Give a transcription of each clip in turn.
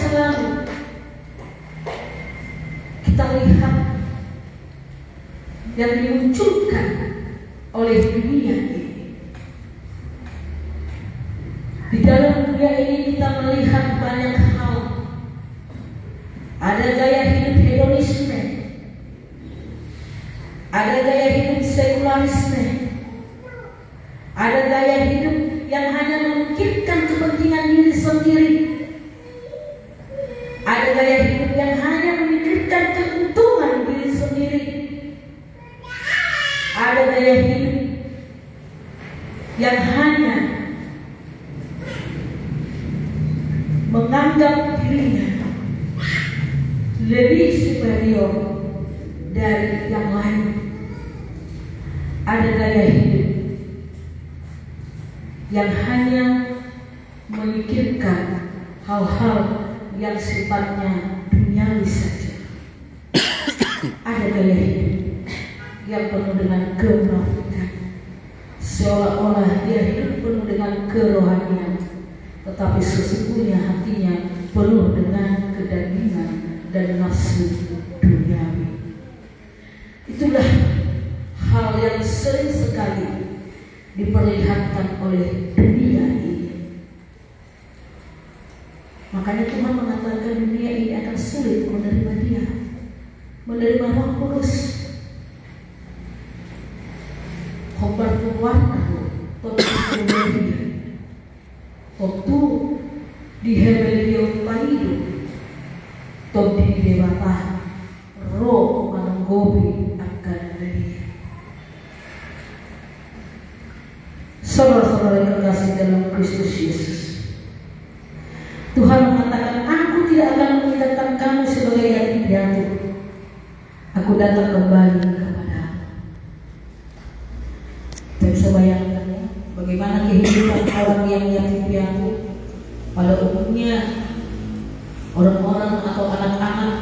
selalu kita lihat yang dimunculkan oleh dunia ini. Di dalam dunia ini kita melihat banyak hal. Ada gaya hidup hedonisme, ada gaya hidup sekularisme, ada gaya hidup yang hanya memikirkan kepentingan diri sendiri, ada gaya hidup yang hanya memikirkan keuntungan diri sendiri, ada gaya hidup yang hanya menganggap dirinya lebih superior dari yang lain. Ada gaya hidup yang hanya memikirkan hal-hal yang sifatnya duniawi saja. Ada gaya hidup yang penuh dengan kemunafikan, seolah-olah dia hidup penuh dengan kerohanian, tetapi sesungguhnya hatinya penuh dengan kedagingan dan nafsu duniawi. Itulah hal yang sering sekali diperlihatkan oleh dunia ini. Makanya Tuhan mengatakan dunia ini akan sulit menerima dia, menerima Roh Kudus. Khobar keluarga waktu di Hebelio Paido Tobi Dewata Roh Manunggobi akan dari saudara-saudara yang terkasih dalam Kristus Yesus. Tuhan mengatakan, aku tidak akan meninggalkan kamu sebagai yatim piatu. Aku datang kembali kepadamu. Kita bisa bayangkan ya, bagaimana kehidupan orang yang yatim piatu. Pada umumnya orang-orang atau anak-anak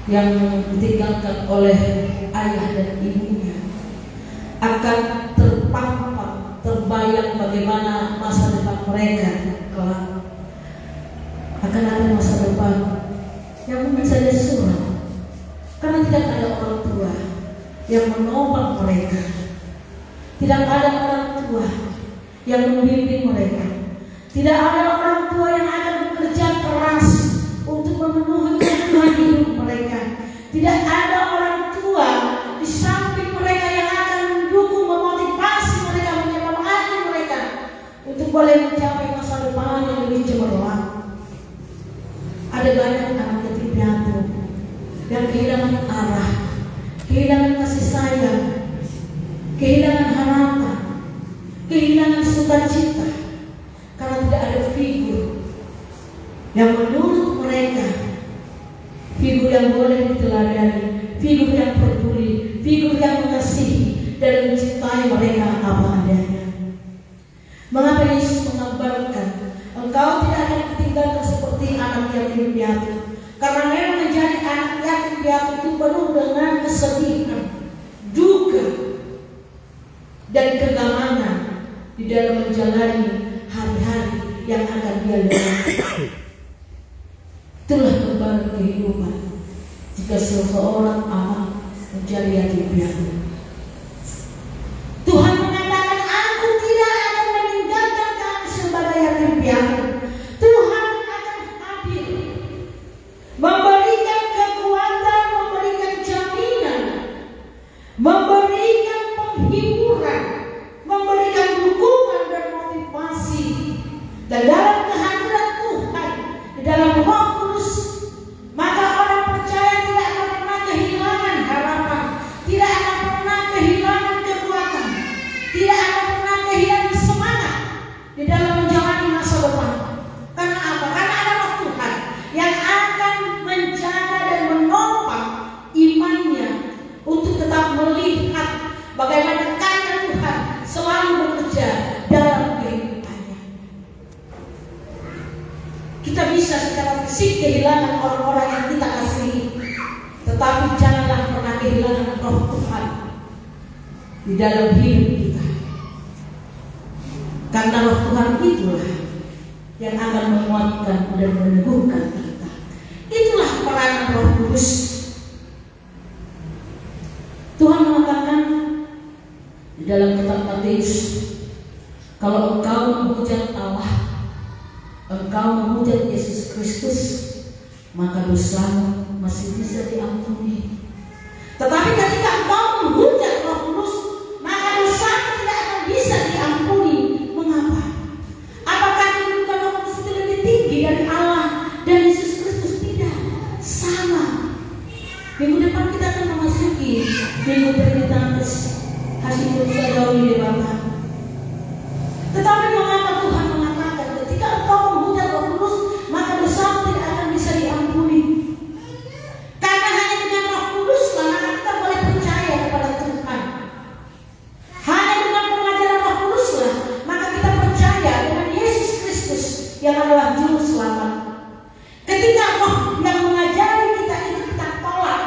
yang ditinggalkan oleh ayah dan ibunya akan terbayang bagaimana masa depan mereka kelak. Akan ada masa depan yang mungkin saja suram, karena tidak ada orang tua yang menopang mereka, tidak ada orang tua yang membimbing mereka, tidak ada orang tua yang akan bekerja keras untuk memenuhi kebutuhan hidup mereka, tidak ada orang tua di samping mereka yang akan mendukung, memotivasi mereka, menyemangati mereka untuk boleh mencapai masa depan yang lebih cemerlang. Ada banyak anak yatim piatu yang kehilangan arah, kehilangan kasih sayang, kehilangan harapan, kehilangan sukacita, karena tidak ada figur yang menurut mereka figur yang boleh diteladani, figur yang peduli, figur yang mengasihi dan mencintai mereka apa adanya. Mengapa Yesus mengabarkan engkau tidak akan ditinggalkan seperti anak yatim piatu? Karena memang menjadi anak yatim piatu itu penuh dengan kesedihan, duka, dan kegamangan di dalam menjalani hari-hari yang akan dia lalui. Itulah kembali kehidupan jika seseorang anak menjadi yatim piatu. Tuhan mengatakan, aku tidak akan meninggalkan kamu sebagai yatim piatu. Tuhan akan hadir, memberikan kekuatan, memberikan jaminan, memberikan penghiburan, memberikan dukungan dan motivasi. Dan dalam kehadiran Tuhan, di dalam Roh Kudus, maka orang percaya tidak akan pernah kehilangan harapan, tidak akan pernah kehilangan kekuatan, tidak akan pernah kehilangan semangat di dalam menjalani masa depan. Karena apa? Karena ada Roh Tuhan yang akan menjaga dan menopang imannya untuk tetap melihat bagaimana karya Tuhan selalu bekerja dalam kehidupannya. Kita bisa secara fisik kehilangan orang-orang yang kita kasihi, tetapi janganlah pernah kehilangan Roh Tuhan di dalam hidup kita. Karena Roh Tuhan itulah yang akan menguatkan dan meneguhkan kita. Kudus. Tuhan mengatakan di dalam kitab Matius, kalau engkau menghujat Allah, engkau menghujat Yesus Kristus, maka dosamu masih bisa diampuni. Tetapi ketika engkau menghujat Roh Kudus, maka dosamu tidak akan bisa diampuni. Mengapa? Apakah kedudukan Roh Kudus itu lebih tinggi dari Allah dan Yesus Kristus? Tidak, sama. Minggu depan kita akan memasuki minggu Trinitatis, kasih dosa jauh di Bapa. Tetapi mengapa Tuhan mengatakan ketika engkau menghujat Roh Kudus, maka dosamu tidak akan bisa diampuni? Karena hanya dengan Roh Kuduslah maka kita boleh percaya kepada Tuhan. Hanya dengan pengajaran Roh Kuduslah maka kita percaya dengan Yesus Kristus yang adalah Juru Selamat. Ketika Roh yang mengajari kita itu kita tolak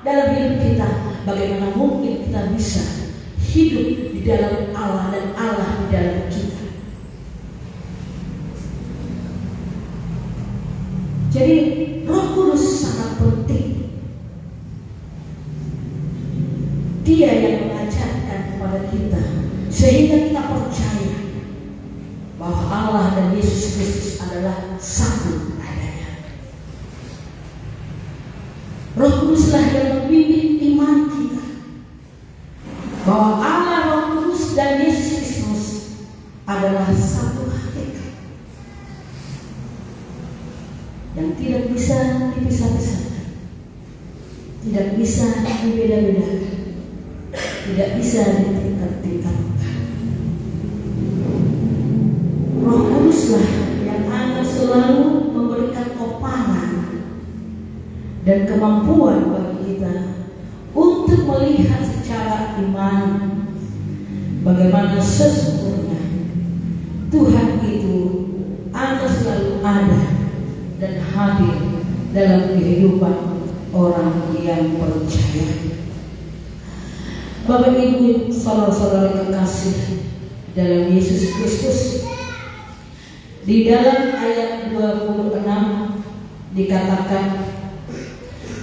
dalam hidup kita, bagaimana mungkin kita bisa hidup di dalam Allah dan Allah di dalam kita? Jadi Roh Kudus sangat penting. Dia yang mengajarkan kepada kita sehingga kita percaya bahwa Allah dan Yesus Kristus adalah satu adanya. Roh Kuduslah yang membimbing iman kita bahwa Allah, Roh Kudus dan Yesus Kristus adalah satu hakikat yang tidak bisa dipisah-pisahkan, tidak bisa dibeda-bedakan, tidak bisa ditingkat-tingkatkan. Roh Kuduslah yang akan selalu memberikan topangan dan kemampuan bagi kita untuk melihat secara iman bagaimana sesungguhnya Tuhan itu akan selalu ada dan hadir dalam kehidupan orang yang percaya. Bapak Ibu, saudara-saudara kekasih dalam Yesus Kristus, di dalam ayat 26 dikatakan,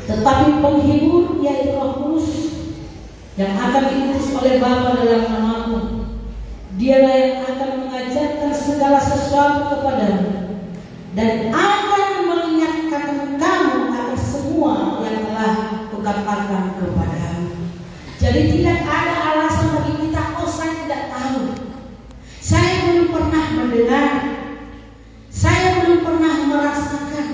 tetapi penghibur yaitu Roh Kudus yang akan diutus oleh Bapa dalam namaku, Dialah yang akan mengajarkan segala sesuatu kepadamu dan akan mengingatkan kamu akan semua yang telah kukatakan kepadamu. Jadi tidak ada alasan bagi kita, oh saya tidak tahu, saya belum pernah mendengar, saya belum pernah merasakan.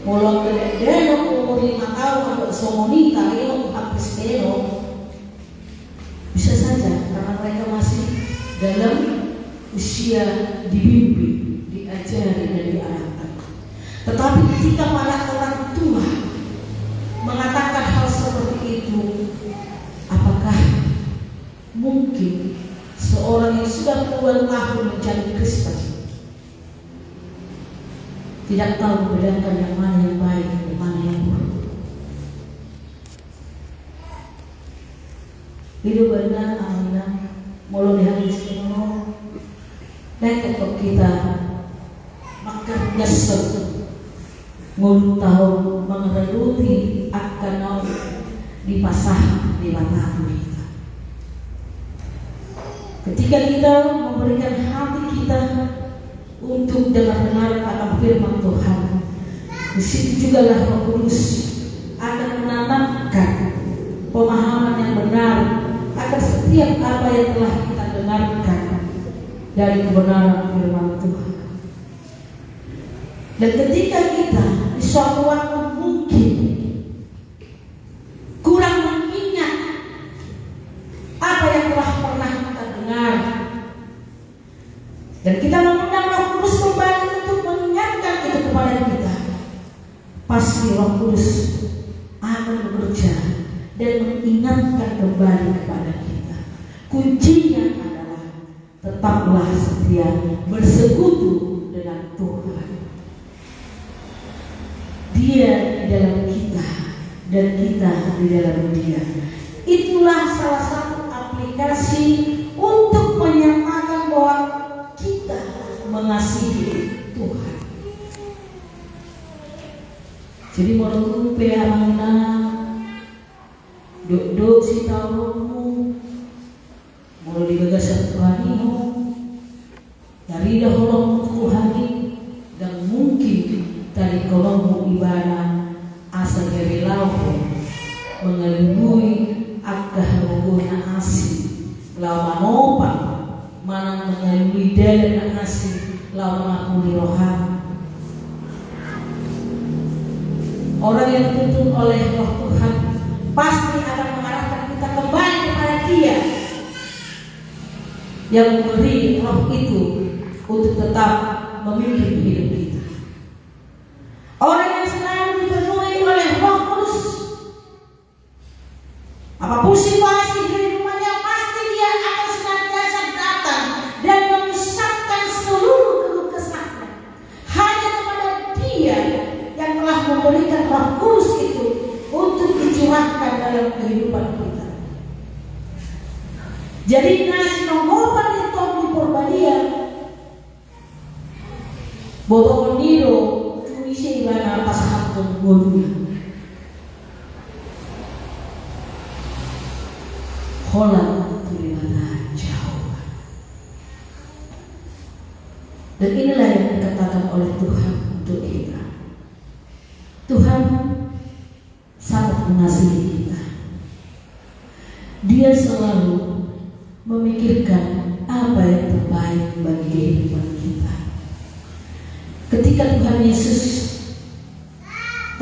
Mulai dari umur 5 tahun atau somoni kali Kristeno, bisa saja karena mereka masih dalam usia dibimbing, diajari dan diarahkan. Tetapi ketika para orang tua mengatakan hal seperti itu, apakah mungkin seorang yang sudah puluhan tahun menjadi Kristen tidak tahu membedakan yang mana yang baik dan mana yang buruk? Hidup benar, amanah, mulai habis semua. Dan untuk kita makan nyesel, ngulu tahu mengeruti akan dipasah di mata kita. Ketika kita memberikan hati kita untuk dengar-dengar akan firman Tuhan, di situ juga lah Roh Kudus akan menanamkan pemahaman yang benar akan setiap apa yang telah kita dengarkan dari kebenaran firman Tuhan. Dan ketika kita di suatu waktu mungkin kurang mengingat apa yang telah pernah kita dengar, dan kita mengundang Roh Kudus kembali untuk mengingatkan itu kepada kita, pasti Roh Kudus akan bekerja dan mengingatkan kembali kepada kita. Kuncinya adalah tetaplah setia bersekutu dengan Tuhan. Dia di dalam kita dan kita di dalam Dia. Itulah salah satu aplikasi untuk menyatakan bahwa kita mengasihi Tuhan. Jadi menurut peamana duk si tahu mulai digagas Tuhanmu dari dahulu Tuhan dan mungkin dari kolommu ibadah asal dari laut mengelui akah guna asih lawan opa mana mengelui dalam asih lawan aku di rohani. Orang yang dituntun oleh Roh Tuhan pasti akan mengarahkan kita kembali kepada Dia yang memberi roh itu untuk tetap memimpin hidup kita. Orang yang selalu dipenuhi oleh Roh Kudus, apapun situasi kehidupannya, pasti dia akan senantiasa datang dan memusatkan seluruh keluh kesahnya hanya kepada Dia yang telah memberikan Roh Kudus itu untuk dicurahkan dalam kehidupan kita. Jadi nasi nonggopan itu di Purbadia Bobo Niro Tunisia ibana pasangan bodoh Holland tulimana jauh. Dan inilah yang dikatakan oleh Tuhan untuk kita. Tuhan sangat mengasihi kita. Dia selalu memikirkan apa yang terbaik bagi kehidupan kita. Ketika Tuhan Yesus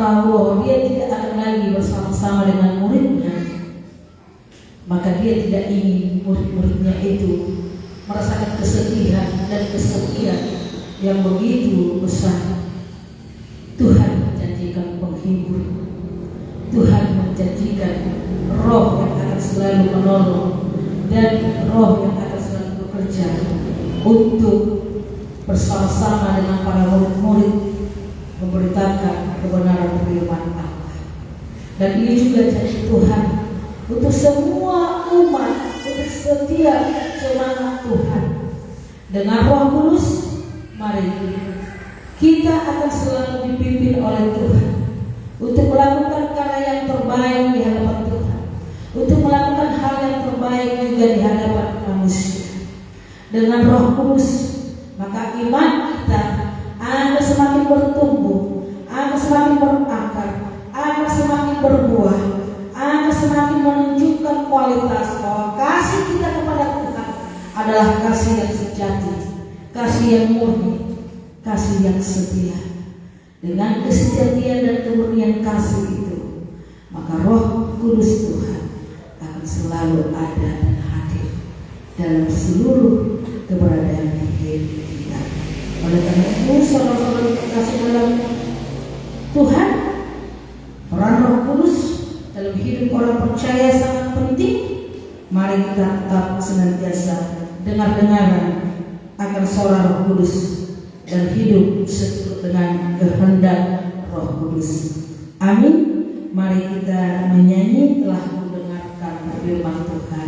tahu bahwa dia tidak akan lagi bersama-sama dengan muridnya, maka dia tidak ingin murid-muridnya itu merasakan kesedihan dan kesepian yang begitu besar. Tuhan menjanjikan penghibur. Tuhan menjanjikan roh yang akan selalu menolong dan roh yang akan selalu bekerja untuk bersama-sama dengan para murid-murid memberitakan kebenaran firman Allah. Dan ini juga janji Tuhan untuk semua umat, untuk setiap jemaat Tuhan. Dengan Roh Kudus, mari kita akan selalu dipimpin oleh Tuhan untuk melakukan karya yang terbaik di hadapan Tuhan, untuk melakukan hal yang terbaik juga di hadapan manusia. Dengan Roh Kudus, maka iman kita akan semakin bertumbuh, akan semakin berakar, akan semakin berbuah, akan semakin menunjukkan kualitas bahwa kasih kita kepada Tuhan adalah kasih yang sejati, kasih yang murni, kasih yang setia. Dengan kesetiaan dan kemurnian kasih itu, maka Roh Kudus Tuhan akan selalu ada dan hadir dalam seluruh keberadaan hidup kita. Oleh karena itu, saudara-saudara terkasih dalam Tuhan, peran Roh Kudus dalam hidup orang percaya sangat penting. Mari kita tetap senantiasa dengar-dengaran akan suara Roh Kudus dan hidup seturut dengan kehendak Roh Kudus. Amin. Mari kita menyanyi telah mendengarkan firman Tuhan.